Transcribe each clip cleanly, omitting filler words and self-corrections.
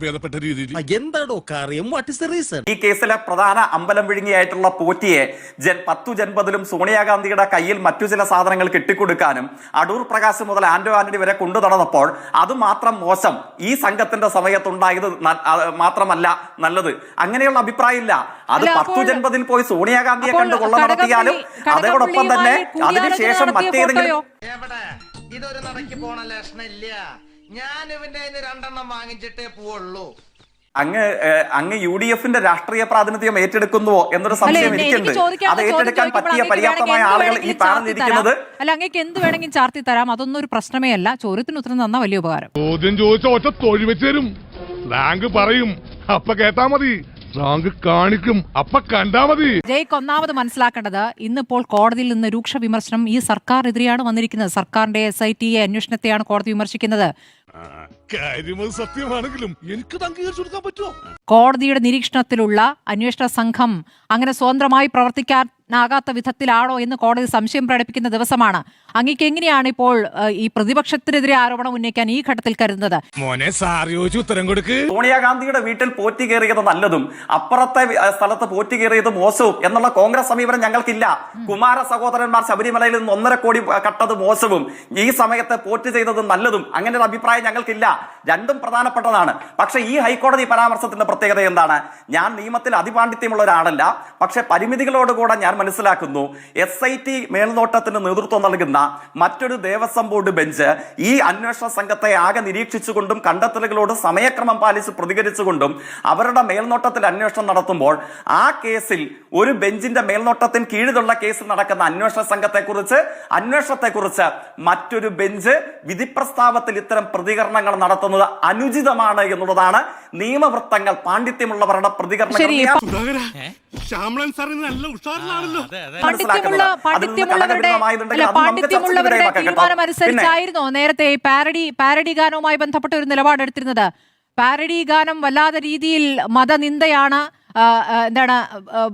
ഭേദപ്പെട്ട രീതിയിൽ എന്താണോ കാര്യം? What is the reason? ഈ കേസിലെ പ്രധാന അമ്പലം വിഴുങ്ങിയായിട്ടുള്ള പോറ്റിയെ 10 ജൻപതിലും സോണിയാഗാന്ധിയുടെ കയ്യിൽ മറ്റു ചില സാധനങ്ങൾ കെട്ടിക്കൊടുക്കാനും അടൂർ പ്രകാശ് മുതൽ ആന്റോ ആന്റണി വരെ കൊണ്ടു നടന്നപ്പോൾ അത് മാത്രം മോശം, ഈ സംഘത്തിന്റെ സമയത്തുണ്ടായത് മാത്രമല്ല നല്ലത്, അങ്ങനെയുള്ള അഭിപ്രായമില്ല. അത് 10 ജൻപതിൽ പോയി സോണിയാഗാന്ധിയെ കണ്ട് കൊള്ള നടത്തിയാലും അതോടൊപ്പം തന്നെ അതിനുശേഷം മറ്റേതെങ്കിലും ഇതൊരു നടക്ക് പോണ ലക്ഷണില്ല. ഞാൻ ഇവന്റെ 2 വാങ്ങിച്ചിട്ടേ പോവുള്ളൂ. അങ്ങ് UDFന്റെ രാഷ്ട്രീയ പ്രാതിനിധ്യം ഏറ്റെടുക്കുന്നുവോ എന്നൊരു സംശയം എനിക്കുണ്ട്. അത് ഏറ്റെടുക്കാൻ പറ്റിയ പര്യാപ്തമായ ആളുകൾ ഈ പാനലിൽ ഇരിക്കുന്നത്. അല്ല, അങ്ങേക്ക് എന്ത് വേണമെങ്കിലും ചാർത്തി തരാം, അതൊന്നും ഒരു പ്രശ്നമേ അല്ല. ചോദ്യത്തിന് ഉത്തരം തന്ന വലിയ ഉപകാരം. ചോദ്യം ചോദിച്ച ഒറ്റ തൊഴി വെച്ച് തരും, റാങ്ക് പറയും, അപ്പ കേട്ടാ മതി, റാങ്ക് കാണിക്കും, അപ്പ കണ്ടാ മതി. ജയ്ക്ക് ഒന്നാമത് മനസ്സിലാക്കേണ്ടത്, ഇന്നിപ്പോൾ കോടതിയിൽ നിന്ന് രൂക്ഷ വിമർശനം ഈ സർക്കാരിനെതിരെയാണ് വന്നിരിക്കുന്നത്. സർക്കാരിന്റെ SIT അന്വേഷണത്തെയാണ് കോടതി വിമർശിക്കുന്നത്. സത്യമാണെങ്കിലും എനിക്ക് അംഗീകരിച്ചു കൊടുക്കാൻ പറ്റുമോ? കോടതിയുടെ നിരീക്ഷണത്തിലുള്ള അന്വേഷണ സംഘം അങ്ങനെ സ്വതന്ത്രമായി പ്രവർത്തിക്കാനാകാത്ത വിധത്തിലാണോ എന്ന് കോടതി സംശയം പ്രകടിപ്പിക്കുന്ന ദിവസമാണ്. അങ്ങേക്ക് എങ്ങനെയാണ് ഇപ്പോൾ ഈ പ്രതിപക്ഷത്തിനെതിരെ ആരോപണം ഉന്നയിക്കാൻ ഈ ഘട്ടത്തിൽ കരുതുന്നത്? മോനെ ഉത്തരം കൊടുക്ക്. സോണിയാഗാന്ധിയുടെ വീട്ടിൽ പോറ്റി കയറിയത് നല്ലതും അപ്പുറത്തെ സ്ഥലത്ത് പോറ്റി കയറിയത് മോശവും എന്നുള്ള കോൺഗ്രസ് സമീപനം ഞങ്ങൾക്കില്ല. കുമാര സഹോദരന്മാർ ശബരിമലയിൽ നിന്ന് 1.5 കോടി കട്ടത് മോശവും ഈ സമയത്ത് പോറ്റ് ചെയ്തത് നല്ലതും അങ്ങനെ ഒരു അഭിപ്രായം ഞങ്ങൾക്കില്ല. രണ്ടും പ്രധാനപ്പെട്ടതാണ്. പക്ഷെ ഈ ഹൈക്കോടതി പരാമർശത്തിന്റെ പ്രത്യേകത എന്താണ്? ഞാൻ നിയമത്തിൽ അതിപാണ്ഡിത്യമുള്ള ഒരാളല്ല, പക്ഷെ പരിമിതികളോടുകൂടെ ഞാൻ മനസ്സിലാക്കുന്നു SIT മേൽനോട്ടത്തിന് നേതൃത്വം നൽകുന്ന മറ്റൊരു ദേവസ്വം ബോർഡ് ബെഞ്ച് ഈ അന്വേഷണ സംഘത്തെ ആകെ നിരീക്ഷിച്ചുകൊണ്ടും കണ്ടെത്തലുകളോട് സമയക്രമം പാലിച്ച് പ്രതികരിച്ചുകൊണ്ടും അവരുടെ മേൽനോട്ടത്തിൽ അന്വേഷണം നടത്തുമ്പോൾ ആ കേസിൽ ഒരു ബെഞ്ചിന്റെ മേൽനോട്ടത്തിന് കീഴിലുള്ള കേസിൽ നടക്കുന്ന അന്വേഷണത്തെക്കുറിച്ച് മറ്റൊരു ബെഞ്ച് വിധിപ്രസ്താവത്തിൽ ഇത്തരം പ്രതികരണങ്ങൾ നടത്തുന്നത് അനുചിതമാണ് എന്നുള്ളതാണ് നിയമവൃത്തങ്ങൾ പാണ്ഡിത്യമുള്ളവരുടെ പ്രതികരണം. പാണ്ഡിത്യമുള്ളവരുടെ തീരുമാനമനുസരിച്ചായിരുന്നോ നേരത്തെ പാരഡി ഗാനവുമായി ബന്ധപ്പെട്ട ഒരു നിലപാടെടുത്തിരുന്നത്? പാരഡി ഗാനം വല്ലാതെ രീതിയിൽ മതനിന്ദയാണ്,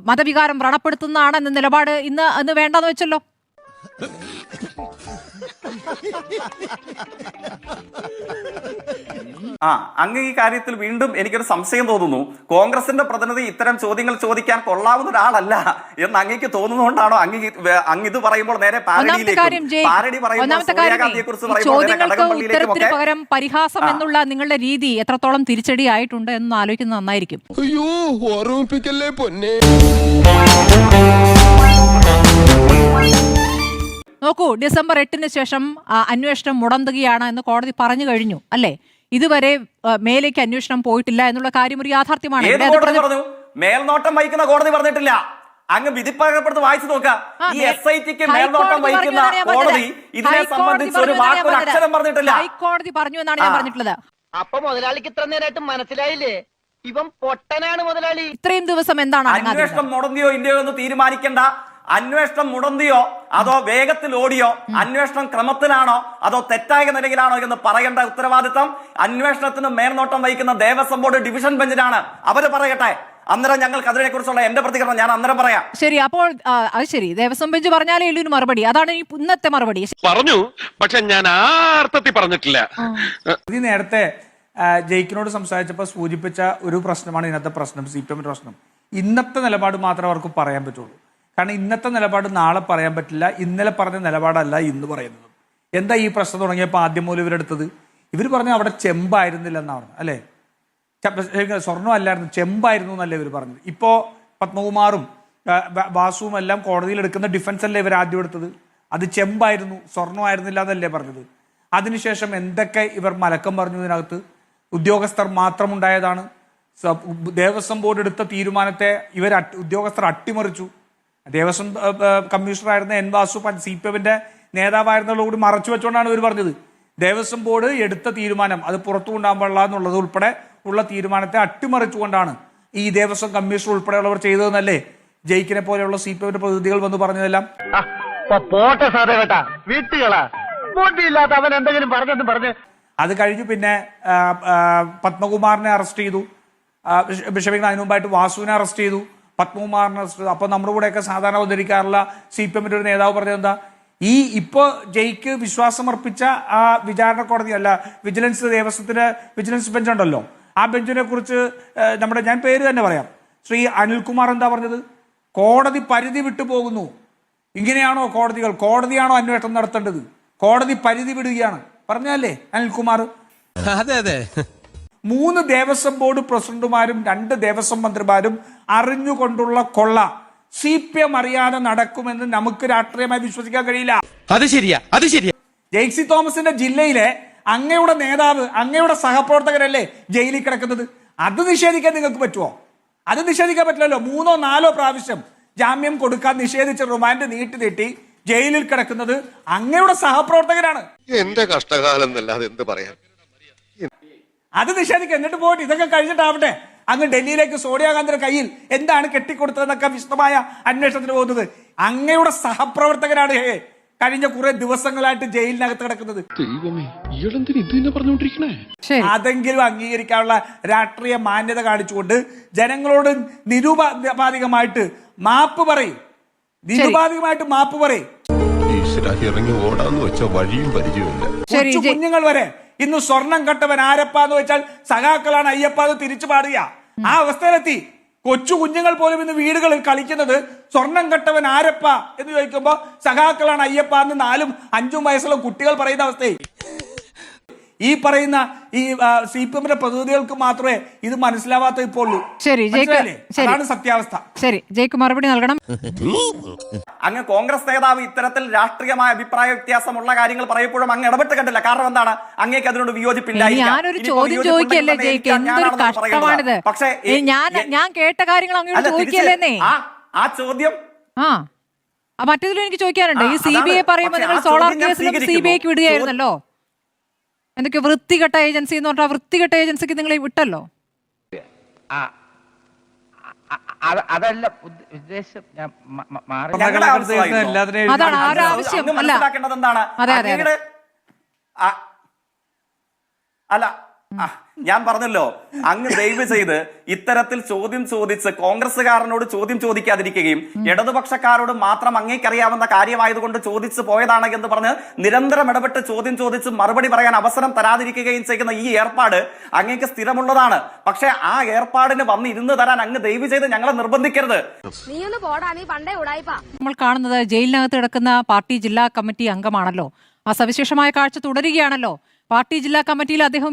മതവികാരം വ്രണപ്പെടുത്തുന്നതാണ് എന്ന നിലപാട് ഇന്ന് വേണ്ടെന്ന് വെച്ചല്ലോ. അങ്ങ് ഈ കാര്യത്തിൽ വീണ്ടും എനിക്കൊരു സംശയം തോന്നുന്നു. കോൺഗ്രസിന്റെ പ്രതിനിധി ഇത്തരം ചോദ്യങ്ങൾ ചോദിക്കാൻ കൊള്ളാവുന്ന ഒരാളല്ല എന്ന് അങ്ങേക്ക് തോന്നുന്നതുകൊണ്ടാണോ അങ്ങ് ഇത് പറയുമ്പോൾ നേരെ ഉത്തരത്തിന് പകരം പരിഹാസം എന്നുള്ള നിങ്ങളുടെ രീതി എത്രത്തോളം തിരിച്ചടി ആയിട്ടുണ്ട് എന്ന് ആലോചിക്കുന്നത് നന്നായിരിക്കും. അയ്യോ, ഓർമ്മിപ്പിക്കല്ലേ പൊന്നെ. നോക്കൂ, ഡിസംബർ 8 ശേഷം അന്വേഷണം മുടങ്ങുകയാണ് എന്ന് കോടതി പറഞ്ഞു കഴിഞ്ഞു അല്ലേ? ഇതുവരെ മേലേക്ക് അന്വേഷണം പോയിട്ടില്ല എന്നുള്ള കാര്യം ഒരു യാഥാർത്ഥ്യമാണ്. മേൽനോട്ടം വഹിക്കുന്ന കോടതി പറഞ്ഞിട്ടില്ല. അങ്ങ് വിധിപ്പകർപ്പെടുത്ത് വായിച്ചു നോക്കാം. ഈ SITക്ക് മേൽനോട്ടം വഹിക്കുന്ന കോടതി ഇതിനെ സംബന്ധിച്ച് ഒരു വാക്കൊരു അക്ഷരം പറഞ്ഞിട്ടില്ല. ഹൈക്കോടതി പറഞ്ഞു എന്നാണ് ഞാൻ പറഞ്ഞിട്ടുള്ളത്. അപ്പൊ മുതലാളിക്ക് ഇത്ര നേരമായിട്ട് മനസ്സിലായില്ലേ? ഇവൻ പൊട്ടനാണ് മുതലാളി. ഇത്രയും ദിവസം എന്താണ് അന്വേഷണം മുടങ്ങിയോ ഇല്ലയോ എന്ന് തീരുമാനിക്കേണ്ട. അന്വേഷണം മുടന്തിയോ അതോ വേഗത്തിൽ ഓടിയോ, അന്വേഷണം ക്രമത്തിലാണോ അതോ തെറ്റായ നിലയിലാണോ എന്ന് പറയേണ്ട ഉത്തരവാദിത്തം അന്വേഷണത്തിന് മേൽനോട്ടം വഹിക്കുന്ന ദേവസ്വം ബോർഡ് ഡിവിഷൻ ബെഞ്ചിനാണ്. അവര് പറയട്ടെ, അന്നേരം ഞങ്ങൾക്ക് അതിനെ കുറിച്ചുള്ള എന്റെ പ്രതികരണം ഞാൻ അന്നേരം പറയാം. ശരി, അപ്പോൾ അത് ശരി, ദേവസ്വം ബെഞ്ച് പറഞ്ഞാലേ എല്ലൊരു മറുപടി. അതാണ് ഈ ഇന്നത്തെ മറുപടി. പറഞ്ഞു, പക്ഷെ ഞാൻ ആ അർത്ഥത്തിൽ പറഞ്ഞിട്ടില്ല. നേരത്തെ ജയിക്കിനോട് സംസാരിച്ചപ്പോൾ സൂചിപ്പിച്ച ഒരു പ്രശ്നമാണ് ഇന്നത്തെ പ്രശ്നം, CPM പ്രശ്നം. ഇന്നത്തെ നിലപാട് മാത്രമേ അവർക്ക് പറയാൻ പറ്റുള്ളൂ. കാരണം ഇന്നത്തെ നിലപാട് നാളെ പറയാൻ പറ്റില്ല. ഇന്നലെ പറഞ്ഞ നിലപാടല്ല ഇന്ന് പറയുന്നത്. എന്താ ഈ പ്രശ്നം തുടങ്ങിയപ്പോൾ ആദ്യം മൂലം ഇവരെടുത്തത്? ഇവർ പറഞ്ഞു അവിടെ ചെമ്പായിരുന്നില്ല എന്നാണ് പറഞ്ഞത് അല്ലേ? സ്വർണ്ണം അല്ലായിരുന്നു, ചെമ്പായിരുന്നു എന്നല്ലേ ഇവർ പറഞ്ഞത്. ഇപ്പോൾ പത്മകുമാറും വാസുവും എല്ലാം കോടതിയിൽ എടുക്കുന്ന ഡിഫൻസ് അല്ലേ ഇവർ ആദ്യം എടുത്തത്? അത് ചെമ്പായിരുന്നു, സ്വർണ്ണമായിരുന്നില്ല എന്നല്ലേ പറഞ്ഞത്. അതിനുശേഷം എന്തൊക്കെ ഇവർ മലക്കം പറഞ്ഞു ഇതിനകത്ത്? ഉദ്യോഗസ്ഥർ മാത്രം ഉണ്ടായതാണ്. ദേവസ്വം ബോർഡ് എടുത്ത തീരുമാനത്തെ ഉദ്യോഗസ്ഥർ അട്ടിമറിച്ചു. ദേവസ്വം കമ്മീഷണറായിരുന്ന N. വാസു CPMന്റെ നേതാവായിരുന്നതോടുകൂടി മറച്ചു വെച്ചുകൊണ്ടാണ് ഇവർ പറഞ്ഞത് ദേവസ്വം ബോർഡ് എടുത്ത തീരുമാനം അത് പുറത്തു കൊണ്ടുപോകാൻ പാടില്ല എന്നുള്ളത് ഉൾപ്പെടെ ഉള്ള തീരുമാനത്തെ അട്ടിമറിച്ചുകൊണ്ടാണ് ഈ ദേവസ്വം കമ്മീഷണർ ഉൾപ്പെടെയുള്ളവർ ചെയ്തതെന്നല്ലേ ജയിക്കിനെ പോലെയുള്ള CPMന്റെ പ്രതിനിധികൾ വന്ന് പറഞ്ഞതെല്ലാം. അത് കഴിഞ്ഞു പിന്നെ പത്മകുമാറിനെ അറസ്റ്റ് ചെയ്തു. ബിഷപ്പിന് അതിനു മുമ്പായിട്ട് വാസുവിനെ അറസ്റ്റ് ചെയ്തു. പത്മകുമാറിന് അറസ്റ്റ്. അപ്പൊ നമ്മുടെ കൂടെയൊക്കെ സാധാരണ അവതരിക്കാറുള്ള CPM ഒരു നേതാവ് പറഞ്ഞത് എന്താ, ഈ ഇപ്പോ ജയ്ക്ക് വിശ്വാസമർപ്പിച്ച ആ വിചാരണ കോടതി അല്ല വിജിലൻസ് ദേവസ്വത്തിന് വിജിലൻസ് ബെഞ്ച് ഉണ്ടല്ലോ, ആ ബെഞ്ചിനെ കുറിച്ച് നമ്മുടെ, ഞാൻ പേര് തന്നെ പറയാം, ശ്രീ അനിൽകുമാർ എന്താ പറഞ്ഞത്? കോടതി പരിധി വിട്ടു പോകുന്നു. ഇങ്ങനെയാണോ കോടതികൾ? കോടതിയാണോ അന്വേഷണം നടത്തേണ്ടത്? കോടതി പരിധി വിടുകയാണ് പറഞ്ഞല്ലേ അനിൽകുമാർ? അതെ അതെ. 3 ദേവസ്വം ബോർഡ് പ്രസിഡന്റുമാരും 2 ദേവസ്വം മന്ത്രിമാരും അറിഞ്ഞുകൊണ്ടുള്ള കൊള്ള CPM അറിയാതെ നടക്കുമെന്ന് നമുക്ക് രാഷ്ട്രീയമായി വിശ്വസിക്കാൻ കഴിയില്ല. അത് ശരിയാ, അത് ശരിയാ. ജെയ്സി തോമസിന്റെ ജില്ലയിലെ അങ്ങയുടെ നേതാവ്, അങ്ങയുടെ സഹപ്രവർത്തകരല്ലേ ജയിലിൽ കിടക്കുന്നത്? അത് നിഷേധിക്കാൻ നിങ്ങൾക്ക് പറ്റുമോ? അത് നിഷേധിക്കാൻ പറ്റില്ലല്ലോ. 3ഓ 4ഓ പ്രാവശ്യം ജാമ്യം കൊടുക്കാൻ നിഷേധിച്ച് റിമാൻഡ് നീട്ടി ജയിലിൽ കിടക്കുന്നത് അങ്ങയുടെ സഹപ്രവർത്തകരാണ്. എന്റെ കഷ്ടകാലം എന്നല്ലാതെ എന്ത് പറയാൻ. അത് നിഷേധിക്കുക. എന്നിട്ട് പോയിട്ട് ഇതൊക്കെ കഴിഞ്ഞിട്ടാവട്ടെ അങ്ങ് ഡൽഹിയിലേക്ക് സോണിയാഗാന്ധിയുടെ കയ്യിൽ എന്താണ് കെട്ടിക്കൊടുത്തതെന്നൊക്കെ വിശദമായ അന്വേഷണത്തിന് പോകുന്നത്. അങ്ങയുടെ സഹപ്രവർത്തകരാണ് കഴിഞ്ഞ കുറെ ദിവസങ്ങളായിട്ട് ജയിലിനകത്ത് കിടക്കുന്നത്. അതെങ്കിലും അംഗീകരിക്കാനുള്ള രാഷ്ട്രീയ മാന്യത കാണിച്ചുകൊണ്ട് ജനങ്ങളോട് നിരുപാധികമായിട്ട് മാപ്പ് പറയും. നിരുപാധികമായിട്ട് മാപ്പ് പറയും. ഇറങ്ങി ഓടാന്ന് വെച്ച വഴിയും പരിചയമില്ല. കൊച്ചു കുഞ്ഞുങ്ങൾ വരെ ഇന്ന് സ്വർണം കട്ടവൻ ആരപ്പ എന്ന് വെച്ചാൽ സഖാക്കളാണ് അയ്യപ്പ എന്ന് തിരിച്ചു പാടുക. ആ അവസ്ഥയിലെത്തി. കൊച്ചു കുഞ്ഞുങ്ങൾ പോലും ഇന്ന് വീടുകളിൽ കളിക്കുന്നത് സ്വർണം കട്ടവൻ ആരപ്പ എന്ന് ചോദിക്കുമ്പോ സഖാക്കളാണ് അയ്യപ്പ എന്ന് 4ഉം 5ഉം വയസ്സുള്ള കുട്ടികൾ പറയുന്ന അവസ്ഥയിൽ ഈ പറയുന്ന ഈ CPMന്റെ പ്രതിനിധികൾക്ക് മാത്രമേ ഇത് മനസ്സിലാവാത്ത ഇപ്പോൾ ഉള്ളൂ. അതാണ് സത്യാവസ്ഥ. ശരി, ജയ്ക്ക് മറുപടി നൽകണം. അങ്ങ് കോൺഗ്രസ് നേതാവ് ഇത്തരത്തിൽ രാഷ്ട്രീയമായ അഭിപ്രായ വ്യത്യാസമുള്ള കാര്യങ്ങൾ പറയപ്പോഴും അങ്ങ് ഇടപെട്ട് കണ്ടില്ല. കാരണം എന്താണ്? അങ്ങേക്ക് അതിനോട് വിയോജിപ്പില്ല. ഞാനൊരു ചോദ്യം ചോദിക്കല്ലേ ജയ്ക്ക്, എന്തൊരു കഷ്ടമാണിത്. പക്ഷേ ഞാൻ കേട്ട കാര്യങ്ങൾ അങ്ങോട്ട് ചോദിക്കല്ലേ? ആ ചോദ്യം മറ്റേതിലും എനിക്ക് ചോദിക്കാനുണ്ട്. ഈ CBI പറയുമ്പോൾ നിങ്ങൾ സോളാർ കേസിലും CBIക്ക് വിടുകയായിരുന്നല്ലോ. എന്തൊക്കെ വൃത്തികെട്ട ഏജൻസി എന്ന് പറഞ്ഞാൽ വൃത്തികെട്ട ഏജൻസിക്ക് നിങ്ങൾ വിട്ടല്ലോ. അതല്ല ഉദ്ദേശം. അതാണ് ആരാവശ്യം അല്ല. അതെ അതെ അല്ല, ഞാൻ പറഞ്ഞല്ലോ, അങ്ങ് ദയവ് ചെയ്ത് ഇത്തരത്തിൽ ചോദ്യം ചോദിച്ച് കോൺഗ്രസ്സുകാരനോട് ചോദ്യം ചോദിക്കാതിരിക്കുകയും ഇടതുപക്ഷക്കാരോട് മാത്രം അങ്ങേക്കറിയാവുന്ന കാര്യമായതുകൊണ്ട് ചോദിച്ചു പോയതാണ് എന്ന് പറഞ്ഞ് നിരന്തരം ഇടപെട്ട് ചോദ്യം ചോദിച്ച് മറുപടി പറയാൻ അവസരം തരാതിരിക്കുകയും ചെയ്യുന്ന ഈ ഏർപ്പാട് അങ്ങേക്ക് സ്ഥിരമുള്ളതാണ്. പക്ഷെ ആ ഏർപ്പാടിന് വന്ന് ഇരുന്ന് തരാൻ അങ്ങ് ദയവ് ചെയ്ത് ഞങ്ങളെ നിർബന്ധിക്കരുത്. നമ്മൾ കാണുന്നത് ജയിലിനകത്ത് കിടക്കുന്ന പാർട്ടി ജില്ലാ കമ്മിറ്റി അംഗമാണല്ലോ. ആ സവിശേഷമായ കാഴ്ച തുടരുകയാണല്ലോ. പാർട്ടി ജില്ലാ കമ്മിറ്റിയിൽ അദ്ദേഹം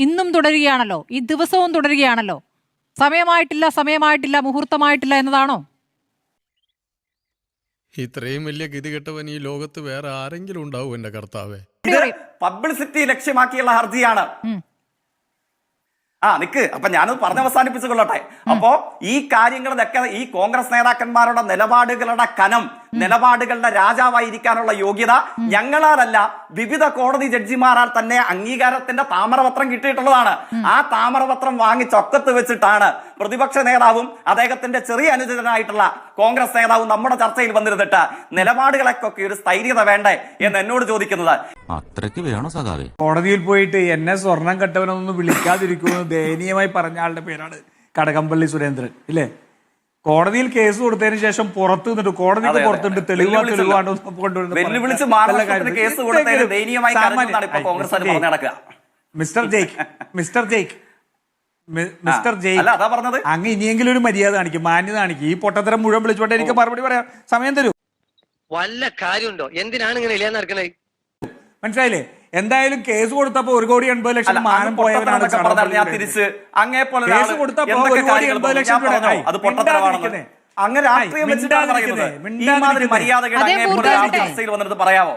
ഇന്നും തുടരുകയാണല്ലോ. ഈ ദിവസവും തുടരുകയാണല്ലോ. സമയമായിട്ടില്ല, മുഹൂർത്തമായിട്ടില്ല എന്നതാണോ? ഇത്രയും വലിയ ഗതികെട്ടവൻ ഈ ലോകത്ത് വേറെ ആരെങ്കിലും ഉണ്ടാവും എന്റെ കർത്താവേ? പബ്ലിസിറ്റി ലക്ഷ്യമാക്കിയുള്ള ഹർജിയാണ്. നിക്ക്, അപ്പൊ ഞാനത് പറഞ്ഞ് അവസാനിപ്പിച്ചു കൊള്ളട്ടെ. അപ്പോ ഈ കാര്യങ്ങളിലൊക്കെ ഈ കോൺഗ്രസ് നേതാക്കന്മാരുടെ നിലപാടുകളുടെ കനം, നിലപാടുകളുടെ രാജാവായിരിക്കാനുള്ള യോഗ്യത ഞങ്ങളാലല്ല, വിവിധ കോടതി ജഡ്ജിമാരാൽ തന്നെ അംഗീകാരത്തിന്റെ താമരപത്രം കിട്ടിയിട്ടുള്ളതാണ്. ആ താമരപത്രം വാങ്ങി ചൊക്കത്ത് വെച്ചിട്ടാണ് പ്രതിപക്ഷ നേതാവും അദ്ദേഹത്തിന്റെ ചെറിയ അനുചരനായിട്ടുള്ള കോൺഗ്രസ് നേതാവും നമ്മുടെ ചർച്ചയിൽ വന്നിരുന്നിട്ട് നിലപാടുകളൊക്കെ ഒരു സ്ഥൈര്യത വേണ്ടേ എന്ന് എന്നോട് ചോദിക്കുന്നത്. അത്രയ്ക്ക് വേണോ സഖാവേ? കോടതിയിൽ പോയിട്ട് എന്നെ സ്വർണം കെട്ടവനൊന്നും വിളിക്കാതിരിക്കുമെന്ന് ദയനീയമായി പറഞ്ഞ ആളുടെ പേരാണ് കടകംപള്ളി സുരേന്ദ്രൻ. ഇല്ലേ? കോടതിയിൽ കേസ് കൊടുത്തതിന് ശേഷം പുറത്തു നിന്നിട്ട് കോടതിക്ക് പുറത്തുണ്ട് തെളിവാണ് മിസ്റ്റർ ജയ്ക്ക് അങ്ങ് ഇനിയെങ്കിലും ഒരു മര്യാദ കാണിക്കും, മാന്യത കാണിക്കും. ഈ പൊട്ടത്തരം മുഴുവൻ വിളിച്ചോട്ടെ, എനിക്ക് മറുപടി പറയാം. സമയം തരൂ. വല്ല കാര്യമുണ്ടോ? എന്തിനാണ് ഇങ്ങനെ ഇല്ലാന്ന് നടക്കണേ? മനസ്സിലായില്ലേ? എന്തായാലും കേസ് കൊടുത്തപ്പോ 1,80,00,000 മാനം പോയവരാണ്. കേസ് കൊടുത്തപ്പോ 1,80,00,000 അത് പൊട്ടത്തരമാണെന്ന് അങ്ങ് രാഷ്ട്രീയം വെച്ചിട്ടാണ് പറയുന്നത്. പറയാമോ?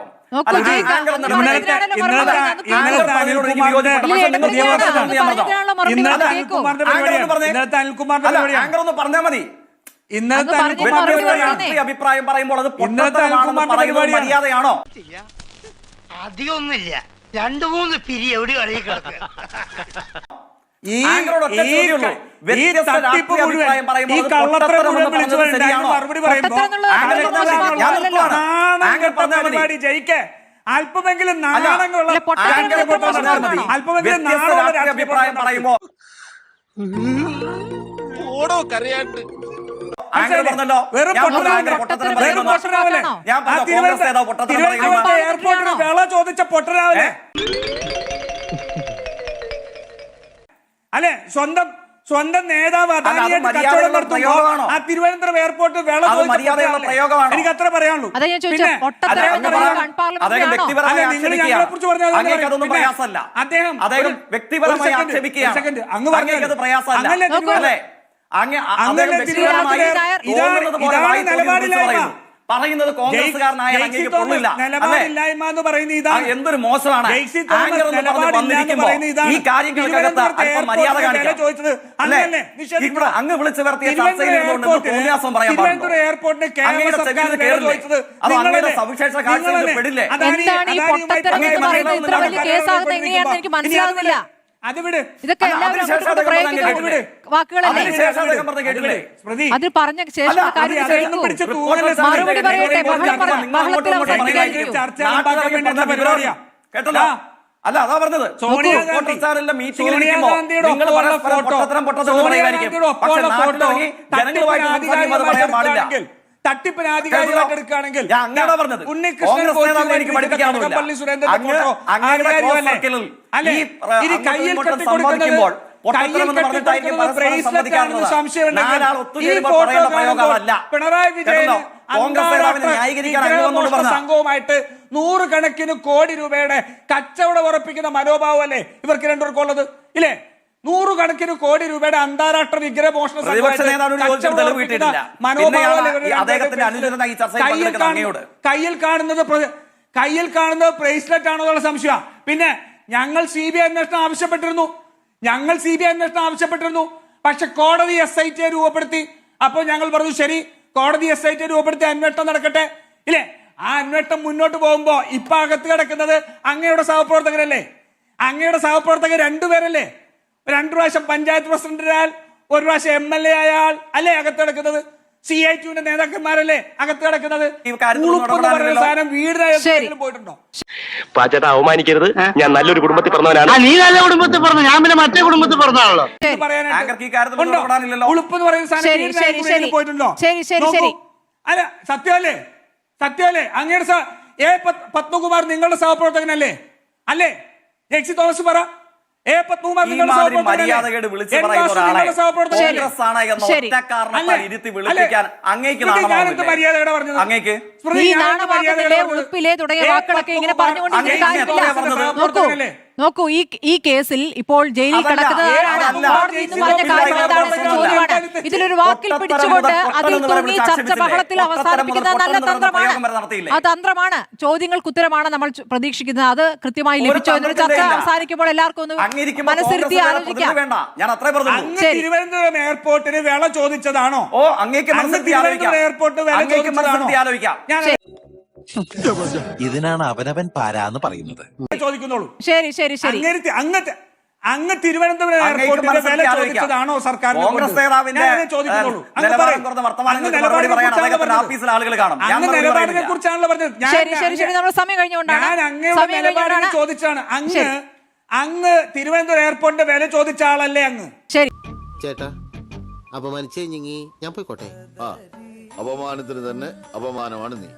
അനിൽകുമാറിന്റെ പറഞ്ഞാൽ മതി. ഇന്നത്തെ അഭിപ്രായം പറയുമ്പോൾ അത് മര്യാദയാണോ? അധികമൊന്നുമില്ല, 2-3 പിരി എവിടെ കളി കിടക്കുക. അല്പമെങ്കിലും നാണങ്ങളുള്ള അഭിപ്രായം പറയുമ്പോ ഓടോ കരയാണ്ട് ആങ്കർ പറഞ്ഞല്ലോ, വെറും ഞാൻ പൊട്ടത്തരം ആങ്കർ പൊട്ടത്തരം വെറും പറയുന്നു. പൊട്ടനാവല്ലേ? ഞാൻ ആ പറഞ്ഞ കോൺഗ്രസ് നേതാവ് പൊട്ടത്തരം പറയുന്നു. തിരുവനന്തപുരത്തെ എയർപോർട്ടിൽ വിള ചോദിച്ച പൊട്ടനാവല്ലേ? അല്ലെ, സ്വന്തം നേതാവ് അദാനിയായിട്ട് കച്ചവടം നടത്തുമ്പോൾ ആ തിരുവനന്തപുരം എയർപോർട്ട് വിള മര്യാദയുള്ള പ്രയോഗമാണോ? എനിക്ക് അത്ര പറയാനുള്ളൂ. അതാ ഞാൻ ചോദിച്ചത്, പൊട്ടത്തരം എന്ന് പറയുന്നത് അദ്ദേഹം വ്യക്തിപരമായി അല്ല, നിങ്ങൾ ഞങ്ങളെ കുറിച്ച് പറഞ്ഞാൽ അങ്ങേക്ക് അതൊന്നും പ്രയാസമല്ല. അദ്ദേഹം വ്യക്തിപരമായി ആക്ഷേപിക്കുകയാണ്. അങ്ങേക്കത് പ്രയാസമല്ല. അല്ലേ? അദ്ദേഹം വ്യക്തിപരമായി തോന്നുന്നത് പോലെ വായി തോന്നിയത് പറയുന്നു. പറയുന്നത് കോൺഗ്രസ്സുകാരനായ അങ്ങേക്ക് തോന്നില്ല. എന്തൊരു മോശമാണ്. ആങ്കർ എന്ന് പറഞ്ഞ് വന്നിരിക്കുമ്പോ ഈ കാര്യങ്ങൾക്കകത്ത് അല്പം മര്യാദ കാണിക്കണം. അല്ലേ? ഇവിടെ അങ്ങ് വിളിച്ചു വരുത്തിയ ചർച്ചയിൽ ഇരുന്നുകൊണ്ട് തോന്നിയാസം പറയാൻ പാടുണ്ടോ? അങ്ങയുടെ ചെവിയിൽ കയറില്ലേ? അത് അങ്ങയുടെ സവിശേഷ കാഴ്ചയിൽ പെടില്ലേ? എന്താണ് ഈ പൊട്ടത്തരം എന്ന് പറയുന്നത്? ഇത്ര വലിയ കേസാകുന്നത് എങ്ങനെയാണെന്ന് എനിക്ക് മനസ്സിലാകുന്നില്ല. ഇതൊക്കെ എല്ലാവരും പ്രയോഗിക്കുന്ന വാക്കുകളല്ലേ? അത് പറഞ്ഞ ശേഷം മറുപടി പറയട്ടെ. ബഹളത്തിൽ അവസാനിപ്പിക്കാതിരിക്കൂ. കേട്ടല്ലോ? അല്ല, അതാ പറഞ്ഞത്. മീറ്റിംഗിൽ ഇരിക്കുമ്പോ നിങ്ങൾ പരസ്പരം പൊട്ടത്തരം പറയുമായിരിക്കും. പക്ഷെ നാട്ടിലിറങ്ങി ജനങ്ങളുമായിട്ട് സംസാരിക്കുമ്പോൾ അത് പറയാൻ പാടില്ല. തട്ടിപ്പിന് ആധികാരികമായിട്ട് എടുക്കുകയാണെങ്കിൽ ഉണ്ണികൃഷ്ണൻ എനിക്ക് പഠിപ്പിക്കാനൊന്നുമില്ല. കയ്യിൽ കെട്ടിക്കൊടുക്കുമ്പോൾ പിണറായി വിജയൻ സംഘവുമായിട്ട് 100 കണക്കിന് കോടി രൂപയുടെ കച്ചവടം ഉറപ്പിക്കുന്ന മനോഭാവമല്ലേ ഇവർക്ക് രണ്ടുപേർക്കുള്ളത്? ഇല്ലേ? 100 കണക്കിന് കോടി രൂപയുടെ അന്താരാഷ്ട്ര വിഗ്രഹമോഷണ കയ്യിൽ കാണുന്നത് ബ്രേസ്ലെറ്റ് ആണോ എന്നുള്ള സംശയം. പിന്നെ ഞങ്ങൾ CBI അന്വേഷണം ആവശ്യപ്പെട്ടിരുന്നു. പക്ഷെ കോടതി SIT രൂപപ്പെടുത്തി. അപ്പോൾ ഞങ്ങൾ പറഞ്ഞു ശരി, കോടതി SIT രൂപപ്പെടുത്തി അന്വേഷണം നടക്കട്ടെ. ഇല്ലേ? ആ അന്വേഷണം മുന്നോട്ട് പോകുമ്പോ ഇപ്പൊ അകത്ത് കിടക്കുന്നത് അങ്ങയുടെ സഹപ്രവർത്തകരല്ലേ? അങ്ങയുടെ സഹപ്രവർത്തകർ 2 പേരല്ലേ? 2 പ്രാവശ്യം പഞ്ചായത്ത് പ്രസിഡന്റായാൽ, 1 പ്രാവശ്യം MLA ആയാൽ അല്ലേ അകത്ത് കിടക്കുന്നത്? CITയുടെ നേതാക്കന്മാരല്ലേ അകത്ത് കിടക്കുന്നത്? വീടിനും പോയിട്ടുണ്ടോ? പാച്ചേട്ടാ, അവമാനിക്കരുത്. ഞാൻ നല്ലൊരു കുടുംബത്തിൽ പറഞ്ഞവനാണ്. നീ നല്ല കുടുംബത്തിൽ പറഞ്ഞു, ഞാൻ പിന്നെ മറ്റേ കുടുംബത്തിൽ പറഞ്ഞാണല്ലോ. ഉളുപ്പ് എന്ന് പറയുന്ന സാധനം പോയിട്ടുണ്ടോ? അല്ല, സത്യമല്ലേ? അങ്ങയുടെ പത്മകുമാർ നിങ്ങളുടെ സഹപ്രവർത്തകനല്ലേ? അല്ലേ? ജെക്സി തോമസ് പറ. മര്യാദകേട് വിളിച്ചു പറയുന്ന ഒരാളെ കോൺഗ്രസ് ആണ് എന്ന ഒറ്റ കാരണത്താൽ ഇരുത്തി വിളിപ്പിക്കാൻ അങ്ങേക്ക് അങ്ങേക്ക് ഉളുപ്പിലെ തുടങ്ങിയ വാക്കുകളൊക്കെ ഇങ്ങനെ പറഞ്ഞുകൊണ്ടിരിക്കുന്ന നോക്കൂ, ഈ കേസിൽ ഇപ്പോൾ ജയിലിൽ കിടക്കുന്നത് ഇതിലൊരു വാക്കിൽ പിടിച്ചുകൊണ്ട് അതിൽ തൂങ്ങി ചർച്ച ബഹളത്തിൽ അവസാനിപ്പിക്കുന്ന നല്ല തന്ത്രമാണ്. ആ തന്ത്രമാണ്, ചോദ്യങ്ങൾക്ക് ഉത്തരമാണ് നമ്മൾ പ്രതീക്ഷിക്കുന്നത്. അത് കൃത്യമായി ലഭിച്ചോ എന്നൊരു ചർച്ച അവസാനിക്കുമ്പോൾ എല്ലാവർക്കും ഒന്ന് മനസ്സിരുത്തി ആലോചിക്കാം. തിരുവനന്തപുരം എയർപോർട്ടിന് വില ചോദിച്ചതാണോ? ഇതിനാണ് അവനവൻ പാരാന്ന് പറയുന്നത്. ചോദിക്കുന്നുള്ളൂ. ശരി. അങ്ങ് തിരുവനന്തപുരം എയർപോർട്ടിന് വില ചോദിച്ചതാണോ സർക്കാർ? കോൺഗ്രസ് നേതാവിന്റെ നിലപാടിനെ കുറിച്ചാണല്ലോ പറഞ്ഞത്. സമയം കഴിഞ്ഞുകൊണ്ടാണ് ഞാൻ അങ്ങയുടെ നിലപാടിനെ ചോദിച്ചാണ്. അങ്ങ് തിരുവനന്തപുരം എയർപോർട്ടിന്റെ വില ചോദിച്ച ആളല്ലേ അങ്ങ്? ശരി ചേട്ടാ, അപമാനിച്ചേ ഞാൻ പോയിക്കോട്ടെ. അപമാനത്തിന് തന്നെ അപമാനമാണ് നീ.